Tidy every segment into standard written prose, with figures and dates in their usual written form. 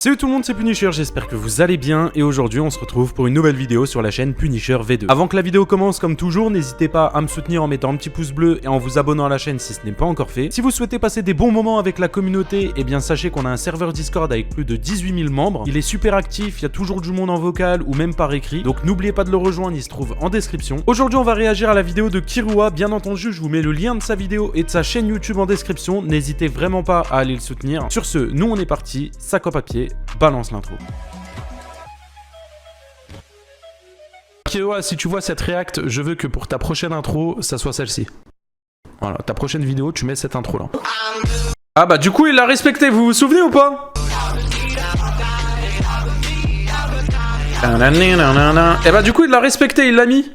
Salut tout le monde, c'est Punisher, j'espère que vous allez bien et aujourd'hui on se retrouve pour une nouvelle vidéo sur la chaîne Punisher V2. Avant que la vidéo commence, comme toujours, n'hésitez pas à me soutenir en mettant un petit pouce bleu et en vous abonnant à la chaîne si ce n'est pas encore fait. Si vous souhaitez passer des bons moments avec la communauté, eh bien sachez qu'on a un serveur Discord avec plus de 18 000 membres. Il est super actif, il y a toujours du monde en vocal ou même par écrit, donc n'oubliez pas de le rejoindre, il se trouve en description. Aujourd'hui on va réagir à la vidéo de Kirua, bien entendu je vous mets le lien de sa vidéo et de sa chaîne YouTube en description, n'hésitez vraiment pas à aller le soutenir. Sur ce, nous on est parti, sac en papier, balance l'intro. Kirua, si tu vois cette react, je veux que pour ta prochaine intro, ça soit celle-ci. Voilà, ta prochaine vidéo, tu mets cette intro là. Ah bah du coup il l'a respecté, vous vous souvenez ou pas? Et bah du coup il l'a respecté, il l'a mis.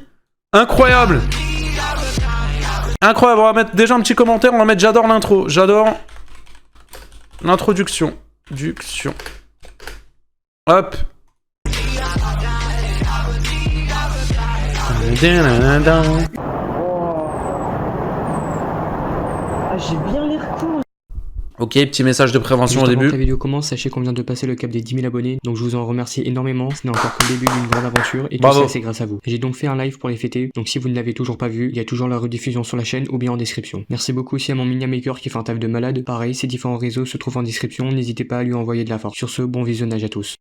Incroyable. Incroyable, on va mettre déjà un petit commentaire, on va mettre j'adore l'intro, j'adore l'introduction. Hop. J'ai bien l'air cool. Ok, petit message de prévention au début. Avant que la vidéo commence, sachez qu'on vient de passer le cap des 10 000 abonnés, donc je vous en remercie énormément, ce n'est encore que le début d'une grande aventure, et tout ça c'est grâce à vous. J'ai donc fait un live pour les fêter, donc si vous ne l'avez toujours pas vu, il y a toujours la rediffusion sur la chaîne ou bien en description. Merci beaucoup aussi à mon Miniamaker qui fait un taf de malade, pareil, ses différents réseaux se trouvent en description, n'hésitez pas à lui envoyer de la force. Sur ce, bon visionnage à tous.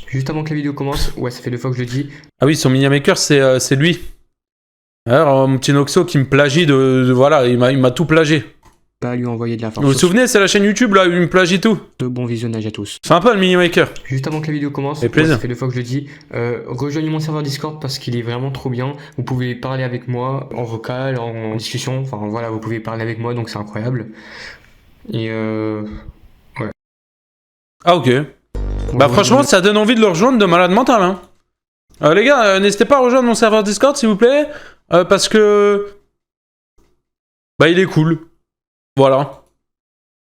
Juste avant que la vidéo commence, ouais ça fait 2 fois que je le dis. Ah oui, son Miniamaker c'est lui. Alors mon petit Noxo qui me plagie voilà, il m'a tout plagié. Pas à lui envoyer de la force. Vous vous souvenez, c'est la chaîne YouTube là, où il me plagie tout. Bon visionnage à tous. C'est un peu le Minimaker. Juste avant que la vidéo commence, ça fait 2 fois que je le dis, rejoignez mon serveur Discord parce qu'il est vraiment trop bien. Vous pouvez parler avec moi en vocal, en discussion, enfin voilà, vous pouvez parler avec moi donc c'est incroyable. Et ouais. Ah ok. Bah franchement, ça donne envie de le rejoindre de malade mental hein. Les gars, n'hésitez pas à rejoindre mon serveur Discord s'il vous plaît, parce que... Bah il est cool. Voilà.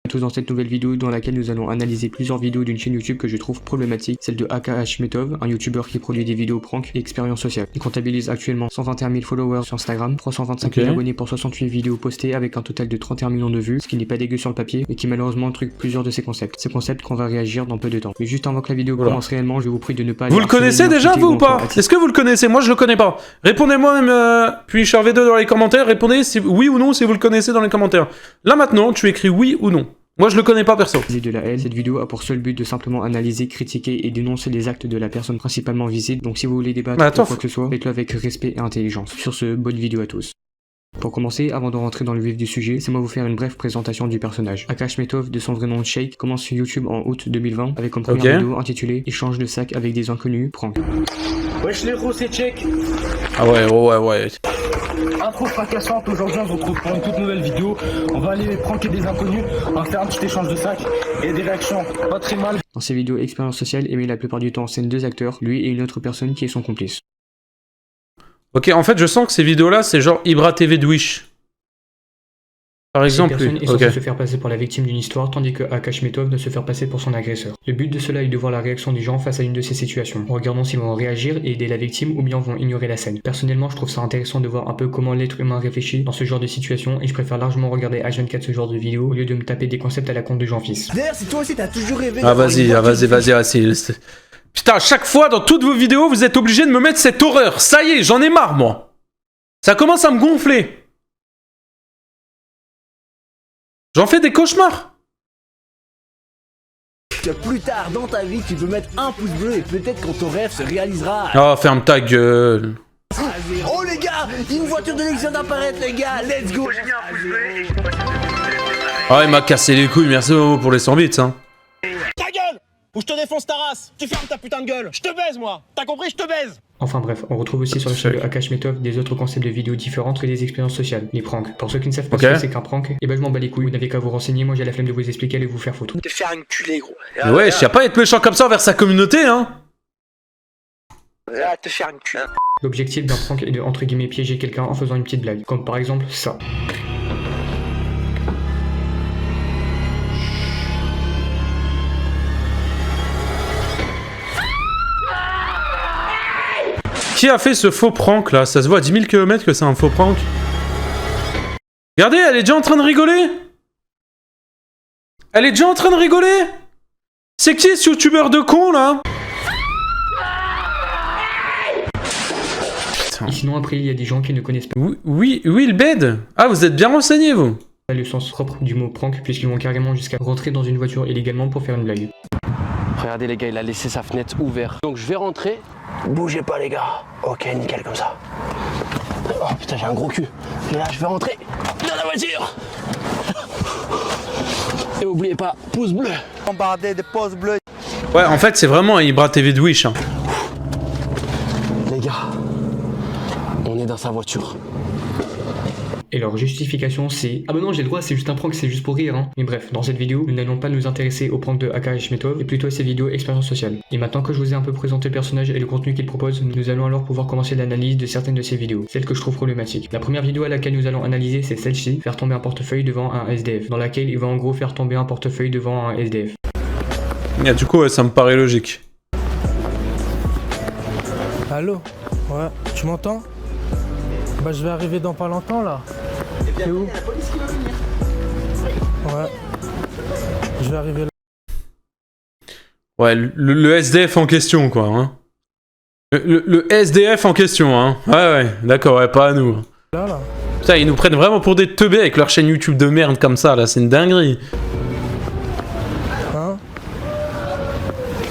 Tous dans cette nouvelle vidéo dans laquelle nous allons analyser plusieurs vidéos d'une chaîne YouTube que je trouve problématique, celle de Akashmetov, un youtubeur qui produit des vidéos prank et expériences sociales. Il comptabilise actuellement 121 000 followers sur Instagram, 325 000 abonnés pour 68 vidéos postées avec un total de 31 millions de vues, ce qui n'est pas dégueu sur le papier, mais qui malheureusement truque plusieurs de ses concepts. Ces concepts qu'on va réagir dans peu de temps. Mais juste avant que la vidéo commence réellement, je vous prie de ne pas... Vous le connaissez déjà vous ou pas? Est-ce que vous le connaissez? Moi je le connais pas. Répondez-moi même Punisher V2 dans les commentaires, répondez si oui ou non si vous le connaissez dans les commentaires. Là maintenant, tu écris oui ou non. Moi je le connais pas perso. De la haine, cette vidéo a pour seul but de simplement analyser, critiquer et dénoncer les actes de la personne principalement visée. Donc si vous voulez débattre ou quoi que ce soit, faites-le avec respect et intelligence. Sur ce, bonne vidéo à tous. Pour commencer, avant de rentrer dans le vif du sujet, laissez-moi vous faire une brève présentation du personnage. Akashmetov, de son vrai nom Shake, commence sur YouTube en août 2020 avec comme première vidéo intitulée Échange de sac avec des inconnus, prank. Wesh les gros, c'est Check. Ah ouais. Intro fracassante, aujourd'hui on se retrouve pour une toute nouvelle vidéo. On va aller pranker des inconnus, on va faire un petit échange de sacs et des réactions pas très mal. Dans ses vidéos expérience sociale, il met la plupart du temps en scène 2 acteurs, lui et une autre personne qui est son complice. Ok, en fait je sens que ces vidéos là c'est genre Ibra TV de Wish. Par exemple, cette personne est censée se faire passer pour la victime d'une histoire, tandis que Akashmetov doit se faire passer pour son agresseur. Le but de cela est de voir la réaction des gens face à une de ces situations, en regardant s'ils vont réagir et aider la victime ou bien vont ignorer la scène. Personnellement, je trouve ça intéressant de voir un peu comment l'être humain réfléchit dans ce genre de situation, et je préfère largement regarder H24 ce genre de vidéo au lieu de me taper des concepts à la con de Jean-Fils. D'ailleurs, si toi aussi t'as toujours rêvé... Ah vas-y. Putain, à chaque fois dans toutes vos vidéos, vous êtes obligés de me mettre cette horreur. Ça y est, j'en ai marre moi. Ça commence à me gonfler. J'en fais des cauchemars. Que plus tard dans ta vie, tu peux mettre un pouce bleu et peut-être quand ton rêve se réalisera. Oh, ferme ta gueule. Oh les gars, une voiture de luxe vient d'apparaître les gars, let's go. J'ai mis un pouce bleu et Ah, il m'a cassé les couilles, merci pour les 100 bits, hein. Ta gueule! Ou je te défonce ta race! Tu fermes ta putain de gueule! Je te baise moi! T'as compris? Je te baise! Enfin bref, on retrouve aussi sur le chaîne de Akashmetov des autres concepts de vidéos différentes que des expériences sociales, les pranks. Pour ceux qui ne savent pas ce que c'est qu'un prank, et ben je m'en bats les couilles, vous n'avez qu'à vous renseigner, moi j'ai la flemme de vous expliquer, allez vous faire foutre. Te faire enculer gros. Mais ouais, y'a pas à être méchant comme ça envers sa communauté, hein. Te faire enculer. L'objectif d'un prank est de entre guillemets piéger quelqu'un en faisant une petite blague, comme par exemple ça. Qui a fait ce faux prank là? Ça se voit à 10 000 km que c'est un faux prank. Regardez, elle est déjà en train de rigoler. Elle est déjà en train de rigoler. C'est qui ce youtubeur de con là? Et sinon après il y a des gens qui ne connaissent pas Oui, le bed. Ah, vous êtes bien renseigné vous. le sens propre du mot prank puisqu'ils vont carrément jusqu'à rentrer dans une voiture illégalement pour faire une blague. Regardez les gars, il a laissé sa fenêtre ouverte. Donc je vais rentrer. Bougez pas les gars. Ok, nickel comme ça. Oh putain, j'ai un gros cul. Et là, je vais rentrer dans la voiture. Et oubliez pas, pouce bleu. Bombardé des pouces bleus. Ouais, en fait, c'est vraiment un Ibra TV de Wish. Hein. Les gars, on est dans sa voiture. Et leur justification c'est ah bah non j'ai le droit, c'est juste un prank, c'est juste pour rire hein. Mais bref, dans cette vidéo, nous n'allons pas nous intéresser au prank de Aka Hashmetov et plutôt à ses vidéos expérience sociale. Et maintenant que je vous ai un peu présenté le personnage et le contenu qu'il propose, nous allons alors pouvoir commencer l'analyse de certaines de ses vidéos, celles que je trouve problématiques. La première vidéo à laquelle nous allons analyser c'est celle-ci, faire tomber un portefeuille devant un SDF, dans laquelle il va en gros faire tomber un portefeuille devant un SDF. Et du coup, ouais, ça me paraît logique. Allô? Ouais, tu m'entends? Bah je vais arriver dans pas longtemps là. T'es où? Ouais. Je vais arriver là. Ouais, le SDF en question, quoi. Hein. Le SDF en question, hein. Ouais, d'accord, ouais, pas à nous. Là. Putain, ils nous prennent vraiment pour des teubés avec leur chaîne YouTube de merde comme ça, là. C'est une dinguerie. Hein?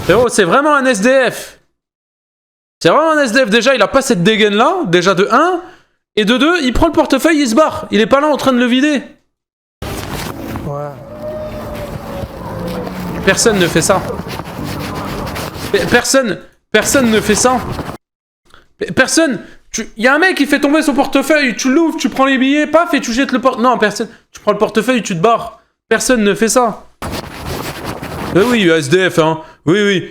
Frérot, c'est vraiment un SDF. C'est vraiment un SDF. Déjà, il a pas cette dégaine là. Déjà de 1. Et de 2, il prend le portefeuille, il se barre. Il est pas là en train de le vider. Ouais. Personne ne fait ça. Personne ne fait ça. Personne. Il y a un mec qui fait tomber son portefeuille, tu l'ouvres, tu prends les billets, paf, et tu jettes le portefeuille. Non, personne. Tu prends le portefeuille, tu te barres. Personne ne fait ça. Oui, SDF, hein. Oui,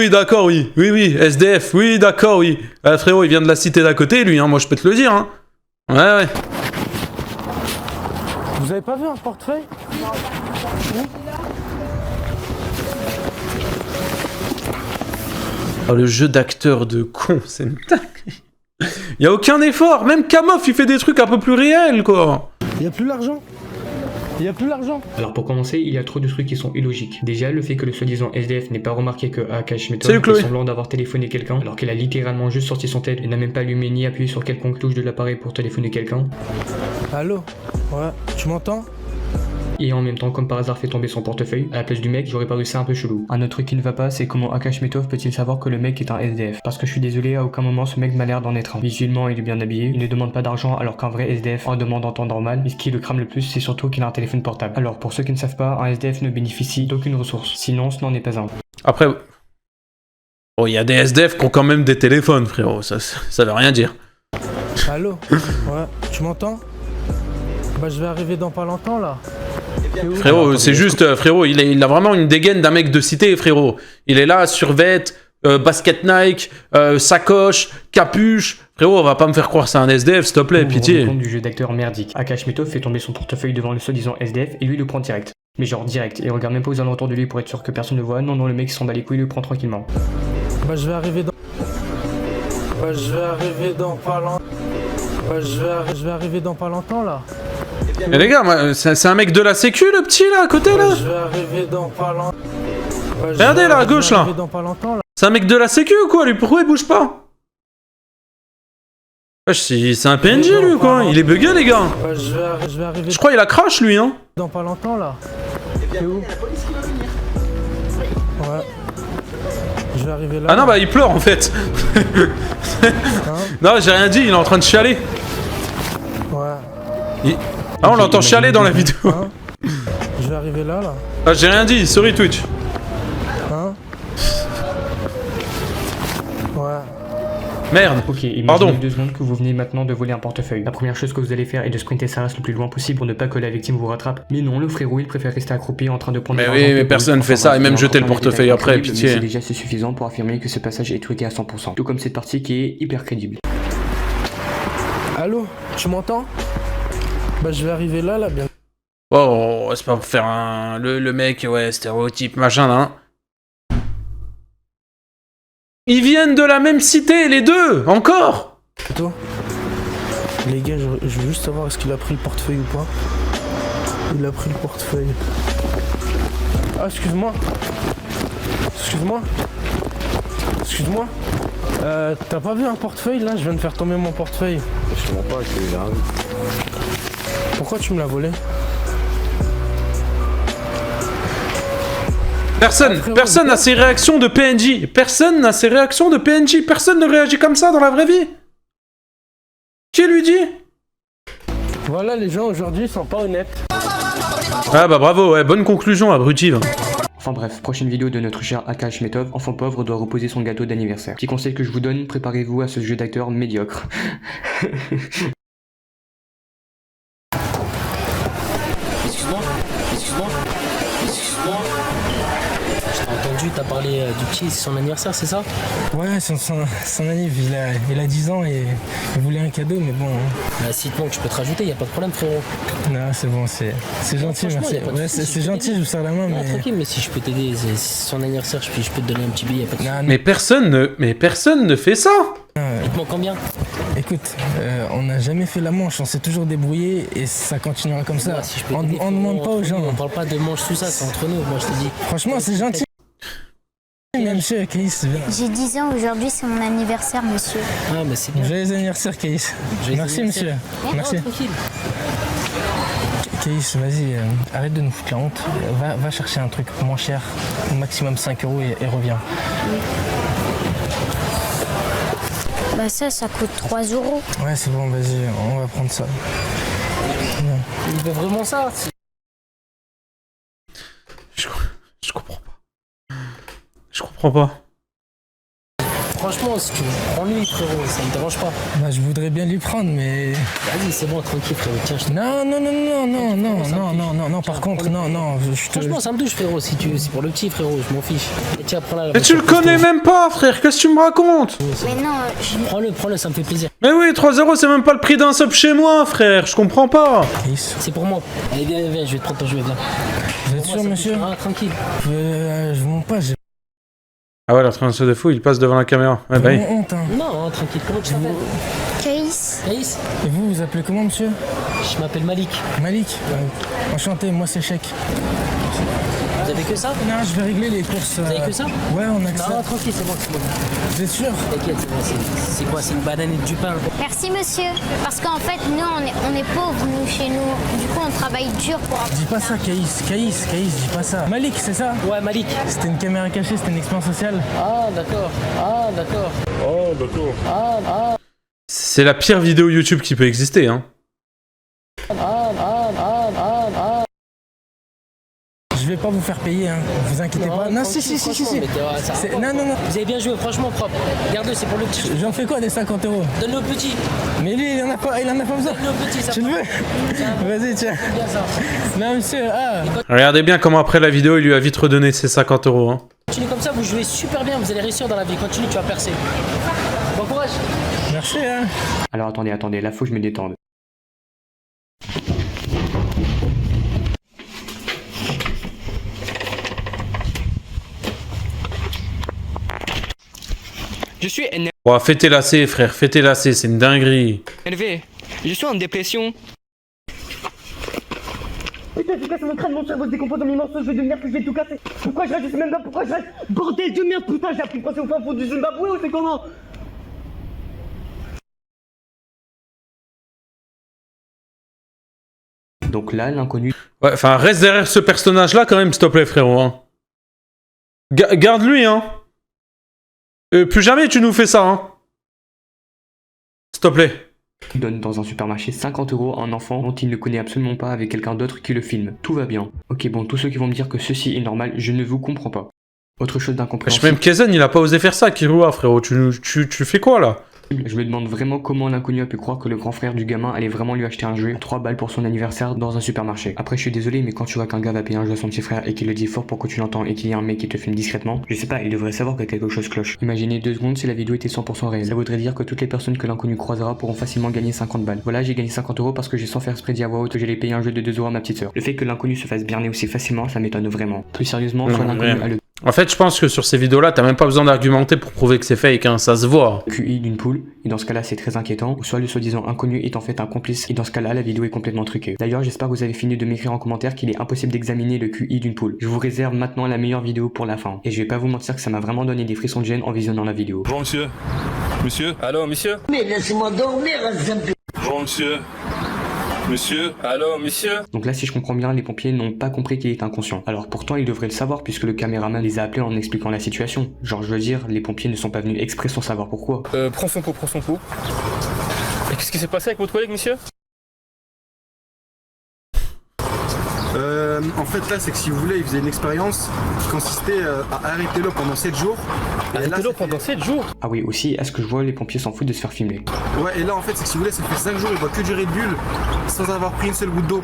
d'accord, oui, SDF, oui, d'accord, oui. Frérot, il vient de la cité d'à côté, lui, hein, moi je peux te le dire, hein. Ouais. Vous avez pas vu un portefeuille? Oh, le jeu d'acteur de con, c'est une dinguerie. Y a aucun effort, même Kamoff, il fait des trucs un peu plus réels, quoi. Y'a plus l'argent? Y'a plus l'argent. Alors pour commencer, il y a trop de trucs qui sont illogiques. Déjà, le fait que le soi-disant SDF n'ait pas remarqué que Aka Hashmetov fait semblant d'avoir téléphoné quelqu'un, alors qu'il a littéralement juste sorti son tel et n'a même pas allumé ni appuyé sur quelconque touche de l'appareil pour téléphoner quelqu'un. Allô? Ouais, tu m'entends? Et en même temps, comme par hasard, fait tomber son portefeuille. À la place du mec, j'aurais paru ça un peu chelou. Un autre truc qui ne va pas, c'est comment Aka Hashmetov peut-il savoir que le mec est un SDF? Parce que je suis désolé, à aucun moment ce mec m'a l'air d'en être un. Visuellement, il est bien habillé, il ne demande pas d'argent alors qu'un vrai SDF en demande en temps normal. Et ce qui le crame le plus, c'est surtout qu'il a un téléphone portable. Alors pour ceux qui ne savent pas, un SDF ne bénéficie d'aucune ressource. Sinon, ce n'en est pas un. Après, oh, il y a des SDF qui ont quand même des téléphones, frérot. Ça veut rien dire. Allô? Ouais, tu m'entends? Bah je vais arriver dans pas longtemps là. Frérot, c'est juste, frérot, il a vraiment une dégaine d'un mec de cité, frérot. Il est là, survêt, basket Nike, sacoche, capuche. Frérot, on va pas me faire croire c'est un SDF, s'il te plaît, pitié. Compte du jeu d'acteur merdique. Aka Hashmetov fait tomber son portefeuille devant le soi-disant SDF et lui le prend direct. Mais genre direct, et regarde même pas aux alentours de lui pour être sûr que personne ne voit. Non, le mec s'en bat les couilles, il le prend tranquillement. Bah je vais arriver dans... Bah je vais arriver dans pas longtemps. Bah je vais arriver dans pas longtemps là. Mais les gars, c'est un mec de la sécu, le petit, là, à côté, là. Je vais arriver dans pas longtemps. Regardez, là, à gauche, là. C'est un mec de la sécu, ou quoi, lui? Pourquoi il bouge pas? C'est un PNJ, lui, ou quoi? Il est bugué, les gars. Je vais arriver... Je crois qu'il a crash, lui, hein. Dans pas longtemps, là. T'es où? Ouais. Je vais arriver là. Ah non, bah, il pleure, en fait. Non, j'ai rien dit, il est en train de chialer. Ouais. Ah, on l'entend chialer dans la vidéo. Hein? Je vais arriver là. Ah, j'ai rien dit, sorry Twitch. Hein? Ouais. Merde. Ok, Pardon. imaginez 2 secondes que vous venez maintenant de voler un portefeuille. La première chose que vous allez faire est de sprinter sa race le plus loin possible pour ne pas que la victime vous rattrape. Mais non, le frérot, il préfère rester accroupi en train de prendre... Mais oui, mais personne fait ça, et même jeter le portefeuille après, pitié. C'est déjà assez suffisant pour affirmer que ce passage est tweeté à 100%. Tout comme cette partie qui est hyper crédible. Allô? Tu m'entends? Bah je vais arriver là bien. Oh, c'est pas pour faire un... Le mec, ouais, stéréotype, machin, là. Ils viennent de la même cité, les deux, encore. Toi, les gars, je veux juste savoir est-ce qu'il a pris le portefeuille ou pas. Il a pris le portefeuille. Ah, excuse-moi. Excuse-moi. Excuse-moi. T'as pas vu un portefeuille là? Je viens de faire tomber mon portefeuille. Je comprends pas, c'est grave. Pourquoi tu me l'as volé? Personne n'a ses réactions de PNJ. Personne n'a ses réactions de PNJ. Personne ne réagit comme ça dans la vraie vie. Qui lui dit? Voilà, les gens aujourd'hui sont pas honnêtes. Ah bah bravo, ouais, bonne conclusion, abruti. Enfin bref, prochaine vidéo de notre cher Akash Metov, enfant pauvre doit reposer son gâteau d'anniversaire. Petit conseil que je vous donne, préparez-vous à ce jeu d'acteur médiocre. Excuse-moi. Je t'ai entendu, t'as parlé du petit, c'est son anniversaire, c'est ça? Ouais, son anniv, il a 10 ans et il voulait un cadeau, mais bon. Bah, si te manque, je peux te rajouter, y a pas de problème, frérot. Non, c'est bon, c'est gentil, franchement, merci. y a pas de Ouais, souci, c'est je peux gentil, t'aider. je vous serre la main, Non, mais. tranquille, mais si je peux t'aider, c'est son anniversaire, je peux te donner un petit billet, y a pas de souci. Non, Mais personne ne fait ça. Il te manque combien? écoute, on n'a jamais fait la manche, on s'est toujours débrouillé et ça continuera comme ça. Moi, si je peux On t'aider, ne demande pas aux gens. On parle pas de manche sous ça, c'est entre nous, moi je te dis. Franchement, c'est gentil. Mais monsieur Kaïs, J'ai 10 ans aujourd'hui, c'est mon anniversaire, monsieur. Ah, mais c'est bien. joyeux anniversaire Kaïs. Joyeux Merci anniversaire. monsieur. Merci. Non, tranquille. Kaïs, vas-y, arrête de nous foutre la honte. Va chercher un truc moins cher, au maximum 5 € et reviens. Bah ça coûte 3 €. Ouais, c'est bon, vas-y, on va prendre ça. Il veut vraiment ça. Je comprends pas. Je comprends pas. Franchement, si tu veux, prends-lui, frérot, ça me dérange pas. Bah, je voudrais bien lui prendre, mais. Vas-y, c'est bon, tranquille, frérot, tiens, je te... Non, par contre, non, je te. Franchement, ça me touche, frérot, si c'est pour le petit, frérot, je m'en fiche. Et tiens, prends-la. Mais tu le connais même pas, frère. Qu'est-ce que tu me racontes? Mais non, Prends-le, ça me fait plaisir. Mais oui, 3 € c'est même pas le prix d'un sub chez moi, frère. Je comprends pas. Kaïs, C'est pour moi. Allez, viens, je vais te prendre ton jouet, viens. vous êtes sûr, monsieur? Ah, tranquille. Je vous mens pas, j'ai Ah ouais, l'entraîneur de fou, il passe devant la caméra. Ouais, bah oui. vraiment honte, hein. Non, tranquille, comment tu t'appelles? Caïs. Aïs, Et vous, vous appelez comment, monsieur? je m'appelle Malik. Malik? Enchanté, moi c'est Chèque. Vous avez que ça? Non, je vais régler les courses. Vous avez que ça? Ouais, on a que Non, ça. tranquille, c'est bon. Vous êtes sûr? T'inquiète, c'est bon. C'est quoi? C'est une banane et du pain. Merci monsieur. Parce qu'en fait, nous, on est pauvres, nous, chez nous. Du coup, on travaille dur pour... Dis pas ça, Kaïs, dis pas ça. Malik, c'est ça? Ouais, Malik. C'était une caméra cachée, c'était une expérience sociale. Ah, d'accord. C'est la pire vidéo YouTube qui peut exister, hein. Je vais pas vous faire payer, hein. Vous inquiétez pas. Non, si. Non. Vous avez bien joué, franchement propre. Regarde-le, c'est pour le petit. J'en fais quoi des 50 €? Donne-le au petit. Mais lui, il en a pas besoin. Donne-le au petit, ça Tu le veux? Vas-y, tiens. bien ça. Non, monsieur, Regardez bien comment après la vidéo, il lui a vite redonné ses 50 €, hein. Continue comme ça, vous jouez super bien, vous allez réussir dans la vie. Continue, tu vas percer. Bon courage. merci, hein. Alors attendez, là faut que je me détende. Je suis Oh, fais tes lacets, frère, fais tes lacets, c'est une dinguerie. énervé. Je suis en dépression. Putain, tu casses mon crâne, mon cerveau se décompose en mille morceaux, je vais devenir que je vais tout casser. Pourquoi je reste, je sais même pas pourquoi je reste. Bordel de merde, putain, j'ai appris français au fin fond du Zimbabwe ou c'est comment? Donc là, l'inconnu Ouais, enfin, reste derrière ce personnage-là quand même, s'il te plaît, frérot, hein. Garde-lui, hein. Plus jamais tu nous fais ça, hein. S'il te plaît. donne dans un supermarché 50 € à un enfant dont il ne connaît absolument pas avec quelqu'un d'autre qui le filme. Tout va bien. Ok, bon, tous ceux qui vont me dire que ceci est normal, je ne vous comprends pas. Autre chose d'incompréhensible. Même Kezen, il a pas osé faire ça, Kirua, frérot. Tu fais quoi, là? Je me demande vraiment comment l'inconnu a pu croire que le grand frère du gamin allait vraiment lui acheter un jeu à 3 balles pour son anniversaire dans un supermarché. Après, je suis désolé, mais quand tu vois qu'un gars va payer un jeu à son petit frère et qu'il le dit fort pour que tu l'entends et qu'il y a un mec qui te filme discrètement, je sais pas, il devrait savoir que quelque chose cloche. Imaginez 2 secondes si la vidéo était 100% réelle. Ça voudrait dire que toutes les personnes que l'inconnu croisera pourront facilement gagner 50 balles. Voilà, j'ai gagné 50 € parce que j'ai sans faire exprès dit à voix haute que j'allais payer un jeu de 2 € à ma petite sœur. Le fait que l'inconnu se fasse berner aussi facilement, ça m'étonne vraiment. Plus sérieusement, soit l'inconnu a le En fait, je pense que sur ces vidéos-là, t'as même pas besoin d'argumenter pour prouver que c'est fake, hein, ça se voit. QI d'une poule, et dans ce cas-là c'est très inquiétant, ou soit le soi-disant inconnu est en fait un complice, et dans ce cas-là la vidéo est complètement truquée. D'ailleurs j'espère que vous avez fini de m'écrire en commentaire qu'il est impossible d'examiner le QI d'une poule. Je vous réserve maintenant la meilleure vidéo pour la fin, et je vais pas vous mentir que ça m'a vraiment donné des frissons de gêne en visionnant la vidéo. Bonjour monsieur. Monsieur. Allô monsieur. Mais laissez-moi dormir, Bonjour monsieur. Monsieur, allô, monsieur. Donc là, si je comprends bien, les pompiers n'ont pas compris qu'il est inconscient. Alors pourtant, ils devraient le savoir puisque le caméraman les a appelés en expliquant la situation. Genre, je veux dire, les pompiers ne sont pas venus exprès sans savoir pourquoi. Prends son pot. Et qu'est-ce qui s'est passé avec votre collègue, monsieur? En fait là c'est que si vous voulez il faisait une expérience qui consistait à arrêter l'eau pendant 7 jours. Arrêter l'eau pendant 7 jours? Ah oui aussi, à ce que je vois les pompiers s'en foutent de se faire filmer. Ouais et là en fait c'est que si vous voulez ça fait 5 jours il boit que du Red Bull sans avoir pris une seule goutte d'eau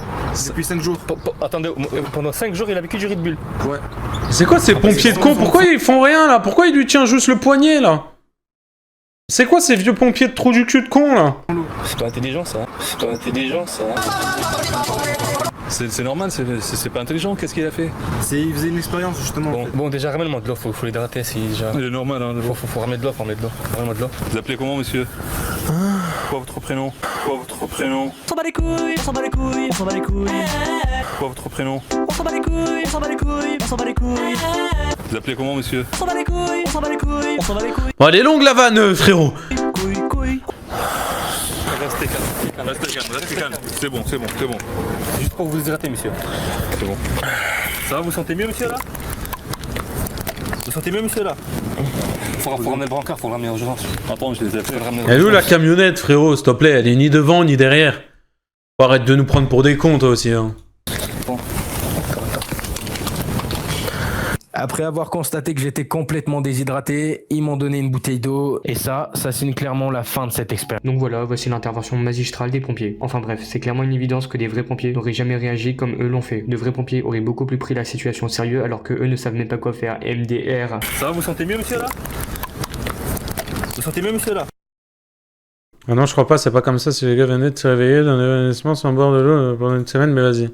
depuis 5 jours. Attendez, pendant 5 jours il avait que du Red Bull? Ouais. C'est quoi ces pompiers de cons? Pourquoi ils font rien là? Pourquoi il lui tient juste le poignet là? C'est quoi ces vieux pompiers de trou du cul de con là? C'est pas intelligent ça. C'est normal, c'est pas intelligent, qu'est-ce qu'il a fait? Il faisait une expérience justement. Bon déjà ramène-moi de l'eau, faut l'hydrater si déjà. Il est normal hein. Faut ramener de l'eau, ramène-moi de l'eau. Vous appelez comment monsieur? Quoi votre prénom? On s'en bat les couilles. Quoi votre prénom? On s'en bat les couilles. Vous appelez comment monsieur? On s'en bat les couilles. Bon elle est longue la vanne frérot. Restez calme. C'est bon. Juste pour vous hydrater, monsieur. C'est bon. Ça va, vous sentez mieux, monsieur, là? Faut ramener le brancard, faut le ramener en urgence. Attends, je les ai fait ramener. Elle est où la camionnette frérot, s'il te plaît? Elle est ni devant ni derrière. Arrête de nous prendre pour des cons toi aussi hein. Après avoir constaté que j'étais complètement déshydraté, ils m'ont donné une bouteille d'eau et ça signe clairement la fin de cette expérience. Donc voilà, voici l'intervention magistrale des pompiers. Enfin bref, c'est clairement une évidence que des vrais pompiers n'auraient jamais réagi comme eux l'ont fait. De vrais pompiers auraient beaucoup plus pris la situation au sérieux alors que eux ne savent même pas quoi faire. MDR. Ça va, vous sentez mieux, monsieur, là? Ah non je crois pas, c'est pas comme ça si les gars venaient de se réveiller d'un évanouissement sans bord de l'eau pendant une semaine, mais vas-y.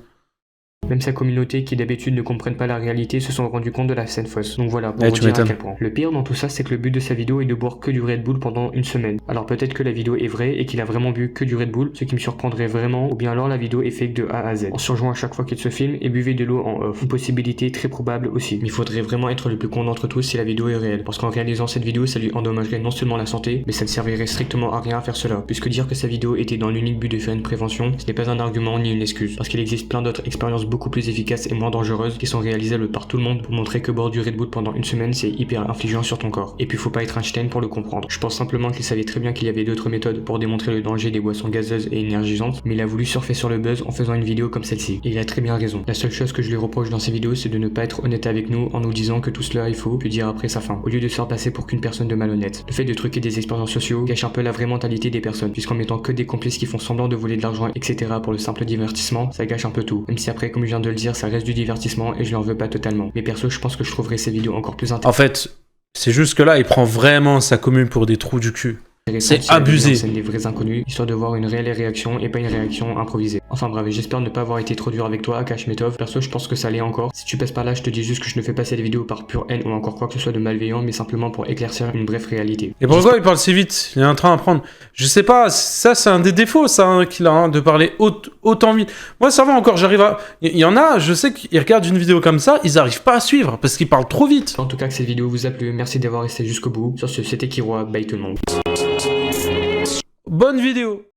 Même sa communauté, qui d'habitude ne comprennent pas la réalité, se sont rendus compte de la scène fausse. Donc voilà, pour vous dire à quel point. Le pire dans tout ça, c'est que le but de sa vidéo est de boire que du Red Bull pendant une semaine. Alors peut-être que la vidéo est vraie et qu'il a vraiment bu que du Red Bull, ce qui me surprendrait vraiment, ou bien alors la vidéo est fake de A à Z. En surjouant à chaque fois qu'il se filme et buvez de l'eau en off. Une possibilité très probable aussi. Mais il faudrait vraiment être le plus con d'entre tous si la vidéo est réelle. Parce qu'en réalisant cette vidéo, ça lui endommagerait non seulement la santé, mais ça ne servirait strictement à rien à faire cela. Puisque dire que sa vidéo était dans l'unique but de faire une prévention, ce n'est pas un argument ni une excuse. Parce qu'il existe plein d'autres expériences beaucoup plus efficaces et moins dangereuses qui sont réalisables par tout le monde pour montrer que boire du Red Bull pendant une semaine c'est hyper infligeant sur ton corps. Et puis faut pas être Einstein pour le comprendre. Je pense simplement qu'il savait très bien qu'il y avait d'autres méthodes pour démontrer le danger des boissons gazeuses et énergisantes, mais il a voulu surfer sur le buzz en faisant une vidéo comme celle-ci. Et il a très bien raison. La seule chose que je lui reproche dans ses vidéos c'est de ne pas être honnête avec nous en nous disant que tout cela est faux, puis dire après sa fin, au lieu de se faire passer pour qu'une personne de malhonnête. Le fait de truquer des expériences sociaux gâche un peu la vraie mentalité des personnes, puisqu'en mettant que des complices qui font semblant de voler de l'argent etc pour le simple divertissement, ça gâche un peu tout. Même si après comme je viens de le dire ça reste du divertissement et je l'en veux pas totalement. Mais perso, je pense que je trouverais ces vidéos encore plus intéressantes. En fait, c'est juste que là, il prend vraiment sa commune pour des trous du cul. C'est abusé. C'est des vrais inconnus, histoire de voir une réelle réaction et pas une réaction improvisée. Enfin bref, j'espère ne pas avoir été trop dur avec toi, Akashmetov. Perso, je pense que ça allait encore. Si tu passes par là, je te dis juste que je ne fais pas cette vidéo par pure haine ou encore quoi que ce soit de malveillant, mais simplement pour éclaircir une bref réalité. Et pourquoi il parle si vite? Il est en train d'apprendre. Je sais pas, ça c'est un des défauts, ça, hein, qu'il a, hein, de parler autant vite. Moi, ça va encore, j'arrive à... Il y en a, je sais qu'ils regardent une vidéo comme ça, ils arrivent pas à suivre, parce qu'ils parlent trop vite. En tout cas, que cette vidéo vous a plu, merci d'avoir resté jusqu'au bout. Sur ce, c'était Kiroa, bye tout le monde. Bonne vidéo.